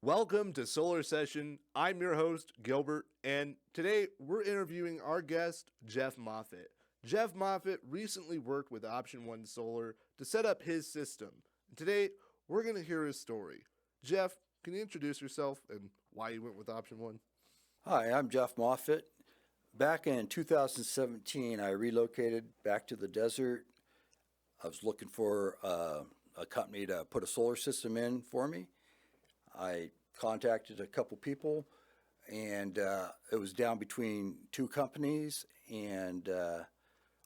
Welcome to Solar Session. I'm your host, Gilbert, and today we're interviewing our guest, Jeff Moffitt. Jeff Moffitt recently worked with OptionOneSolar to set up his system. Today, we're going to hear his story. Jeff, can you introduce yourself and why you went with Option One? Hi, I'm Jeff Moffitt. Back in 2017, I relocated back to the desert. I was looking for a company to put a solar system in for me. I contacted a couple people, and it was down between two companies, and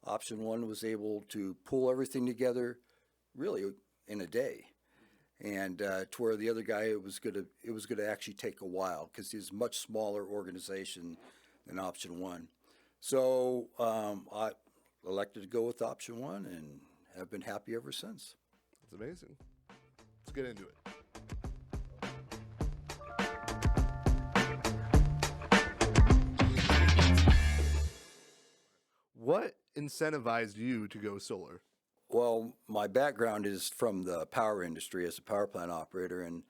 Option One was able to pull everything together really in a day. And to where the other guy, it was gonna actually take a while because he's a much smaller organization than Option One. So I elected to go with Option One and have been happy ever since. That's amazing. Let's get into it. What incentivized you to go solar? Well, my background is from the power industry as a power plant operator, and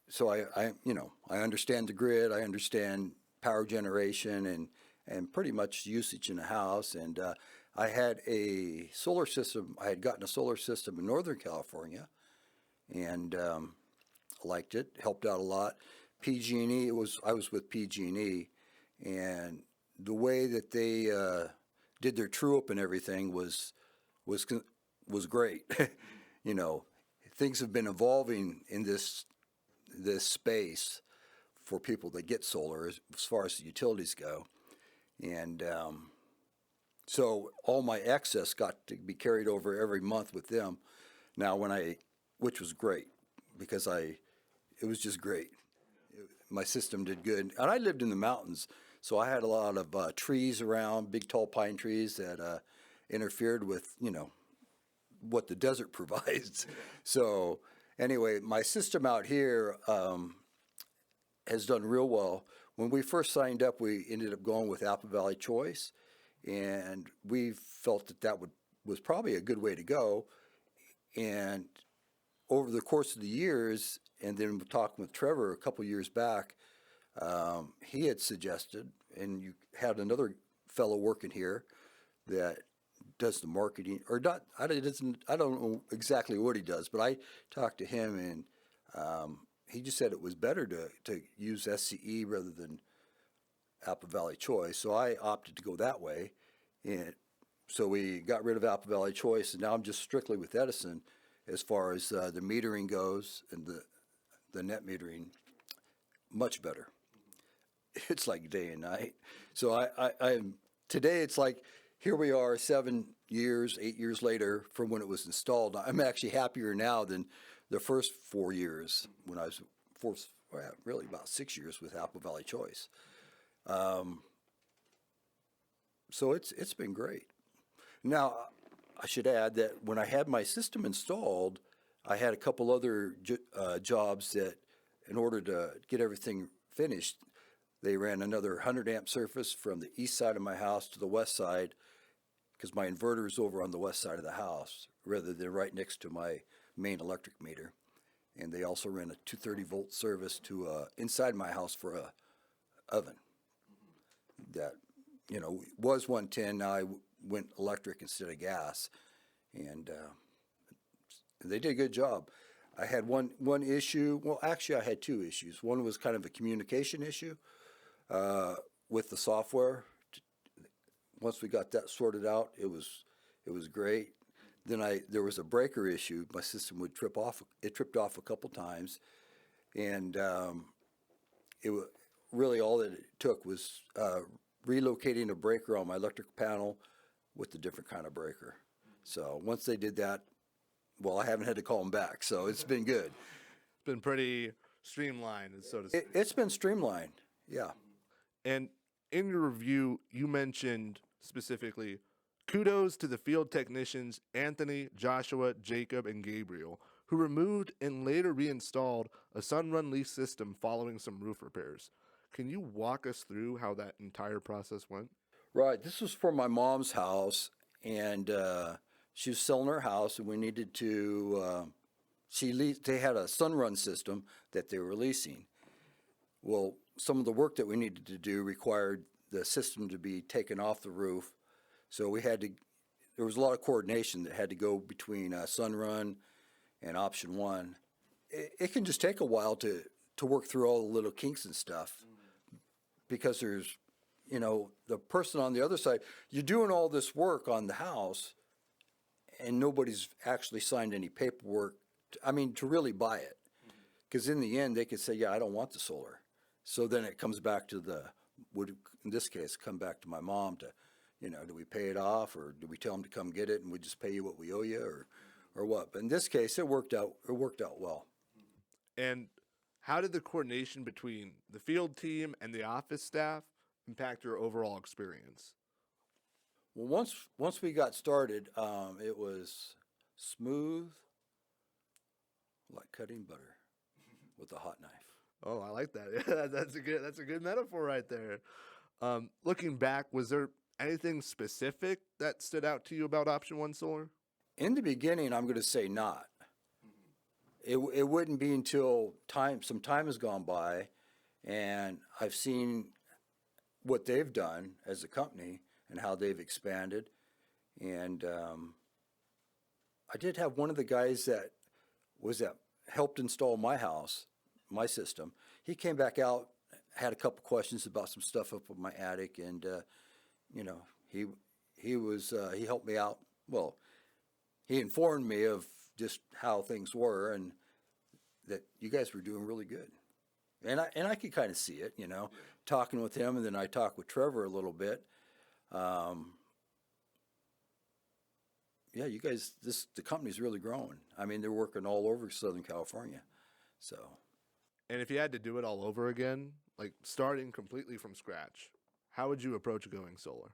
so I understand the grid, I understand power generation, and pretty much usage in the house. And I had a solar system. I had gotten a solar system in Northern California, and liked it. Helped out a lot. PG&E. I was with PG&E, and the way that they did their true up and everything was great. You know, things have been evolving in this space for people that get solar as far as the utilities go, and so all my excess got to be carried over every month with them. Now which was great because it was just great. My system did good, and I lived in the mountains, so I had a lot of trees around, big tall pine trees that interfered with what the desert provides. So anyway, my system out here has done real well. When we first signed up, we ended up going with Apple Valley Choice, and we felt that was probably a good way to go. And over the course of the years, and then talking with Trevor a couple years back, he had suggested, and you had another fellow working here that does the marketing, or not. I don't know exactly what he does, but I talked to him, and he just said it was better to use SCE rather than Apple Valley Choice. So I opted to go that way, and so we got rid of Apple Valley Choice, and now I'm just strictly with Edison as far as the metering goes, and the net metering, much better. It's like day and night. So I'm today. It's like here we are, 8 years later from when it was installed. I'm actually happier now than the first 4 years when I was really about 6 years with Apple Valley Choice. So it's been great. Now I should add that when I had my system installed, I had a couple other jobs that, in order to get everything finished, they ran another 100 amp surface from the east side of my house to the west side, because my inverter is over on the west side of the house rather than right next to my main electric meter. And they also ran a 230 volt service to inside my house for a oven that was 110. Now I went electric instead of gas, and they did a good job. I had one issue. Well, actually, I had two issues. One was kind of a communication issue with the software. Once we got that sorted out, it was great. Then there was a breaker issue. My system would trip off. It tripped off a couple times, and really all that it took was relocating a breaker on my electric panel with a different kind of breaker. So once they did that, well, I haven't had to call them back, so it's been good. It's been pretty streamlined, so to speak. It's been streamlined, yeah. And in your review, you mentioned specifically, kudos to the field technicians Anthony, Joshua, Jacob, and Gabriel, who removed and later reinstalled a Sunrun lease system following some roof repairs. Can you walk us through how that entire process went? Right. This was for my mom's house, and she was selling her house, and we needed to they had a sunrun system that they were leasing. Well, some of the work that we needed to do required the system to be taken off the roof. So there was a lot of coordination that had to go between Sunrun and Option One. It can just take a while to work through all the little kinks and stuff because there's, the person on the other side, you're doing all this work on the house and nobody's actually signed any paperwork, to really buy it. Because in the end, they could say, yeah, I don't want the solar. So then it comes back to would in this case come back to my mom to, do we pay it off or do we tell them to come get it and we just pay you what we owe you or what? But in this case, it worked out well. And how did the coordination between the field team and the office staff impact your overall experience? Well, once we got started, it was smooth like cutting butter with a hot knife. Oh, I like that. Yeah, that's a good metaphor right there. Looking back, was there anything specific that stood out to you about OptionOneSolar? In the beginning, I'm going to say not. It wouldn't be until some time has gone by and I've seen what they've done as a company and how they've expanded. And I did have one of the guys that helped install my house, my system. He came back out, had a couple questions about some stuff up in my attic, and he helped me out. Well, he informed me of just how things were and that you guys were doing really good. And I could kind of see it, talking with him, and then I talked with Trevor a little bit. Yeah, you guys, the company's really growing. They're working all over Southern California. So. And if you had to do it all over again, like starting completely from scratch, how would you approach going solar?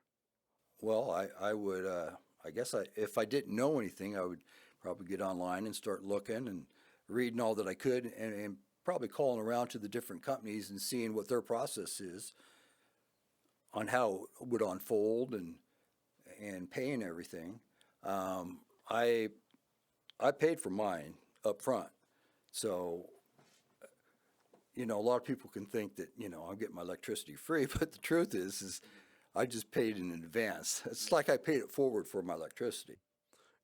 Well, I would, I guess if I didn't know anything, I would probably get online and start looking and reading all that I could and probably calling around to the different companies and seeing what their process is on how it would unfold and paying everything. I paid for mine up front. So, a lot of people can think that, I'll get my electricity free, but the truth is I just paid in advance. It's like I paid it forward for my electricity.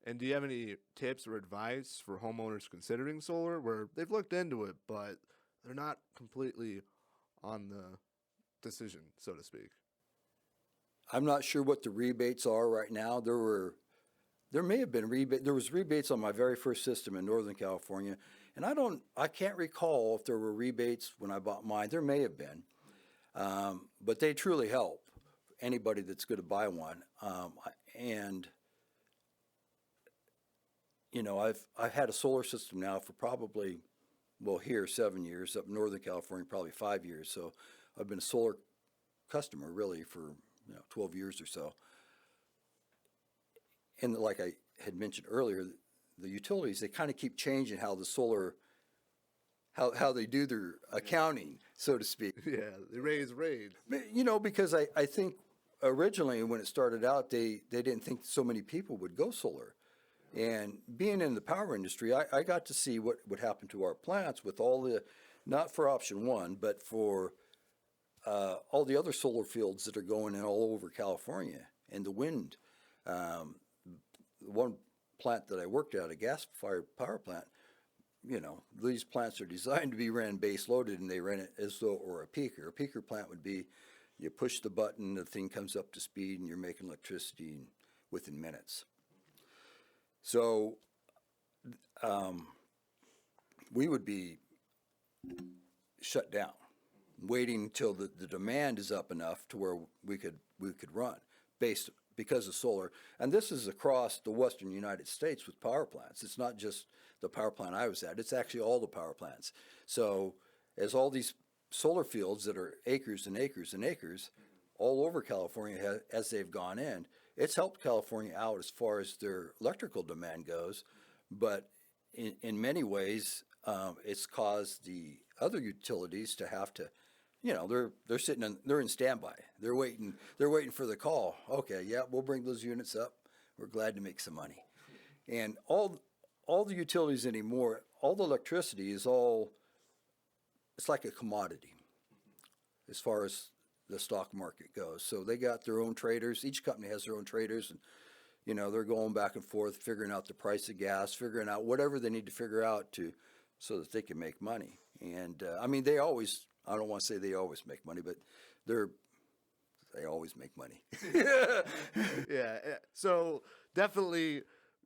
And do you have any tips or advice for homeowners considering solar where they've looked into it, but they're not completely on the decision, so to speak? I'm not sure what the rebates are right now. There may have been there was rebates on my very first system in Northern California, and I can't recall if there were rebates when I bought mine. There may have been, but they truly help anybody that's going to buy one. I've had a solar system now for probably, here 7 years, up in Northern California probably 5 years. So I've been a solar customer really for 12 years or so. And like I had mentioned earlier, the utilities, they kind of keep changing how the solar, how they do their accounting, so to speak. Yeah, they raise rates. Because I think originally when it started out, they didn't think so many people would go solar. And being in the power industry, I got to see what would happen to our plants with all not for Option One, but for all the other solar fields that are going in all over California and the wind. One plant that I worked at, a gas-fired power plant, these plants are designed to be ran base-loaded, and they ran it as though it were a peaker. A peaker plant would be you push the button, the thing comes up to speed, and you're making electricity within minutes. So we would be shut down, waiting until the demand is up enough to where we could run because of solar. And this is across the western United States with power plants. It's not just the power plant I was at, it's actually all the power plants. So as all these solar fields that are acres and acres and acres all over California, as they've gone in, it's helped California out as far as their electrical demand goes. But in many ways, it's caused the other utilities to have to, they're in standby. They're waiting for the call. Okay, yeah, we'll bring those units up. We're glad to make some money. And all the utilities anymore, all the electricity is it's like a commodity as far as the stock market goes. So they got their own traders. Each company has their own traders, and they're going back and forth, figuring out the price of gas, figuring out whatever they need to figure out so that they can make money. And I mean, I don't want to say they always make money, but they always make money. Yeah. So definitely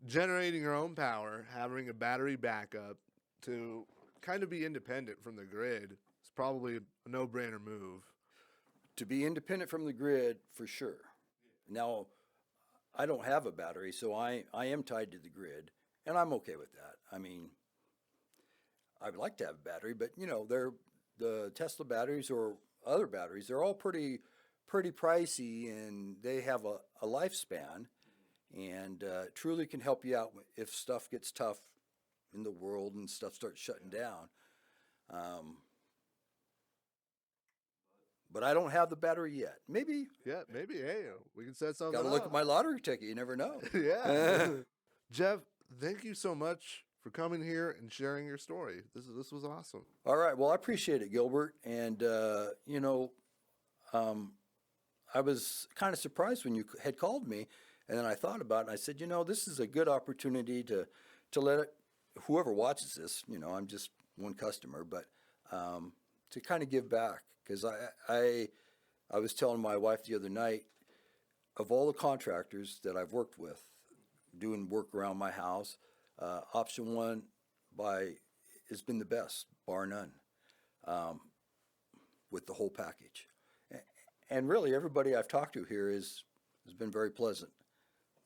generating your own power, having a battery backup to kind of be independent from the grid is probably a no-brainer move. To be independent from the grid, for sure. Now, I don't have a battery, so I am tied to the grid, and I'm okay with that. I mean, I would like to have a battery, but the Tesla batteries or other batteries, they're all pretty pricey, and they have a lifespan, and truly can help you out if stuff gets tough in the world and stuff starts shutting down. But I don't have the battery yet. Maybe. Yeah, maybe. Hey, we can set something Got to up. look at my lottery ticket. You never know. Yeah. Jeff, thank you so much for coming here and sharing your story. This was awesome. All right. Well, I appreciate it, Gilbert. And, I was kind of surprised when you had called me. And then I thought about it, and I said, this is a good opportunity to let whoever watches this, I'm just one customer, but to kind of give back. Because I was telling my wife the other night, of all the contractors that I've worked with doing work around my house, Option One has been the best, bar none, with the whole package. And really, everybody I've talked to here has been very pleasant.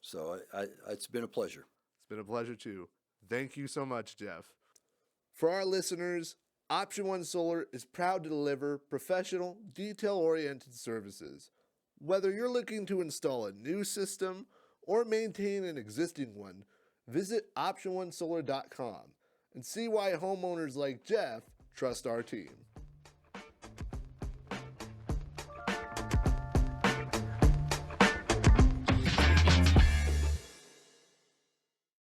So it's been a pleasure. It's been a pleasure too. Thank you so much, Jeff. For our listeners, OptionOneSolar is proud to deliver professional, detail-oriented services. Whether you're looking to install a new system or maintain an existing one, visit OptionOneSolar.com and see why homeowners like Jeff trust our team.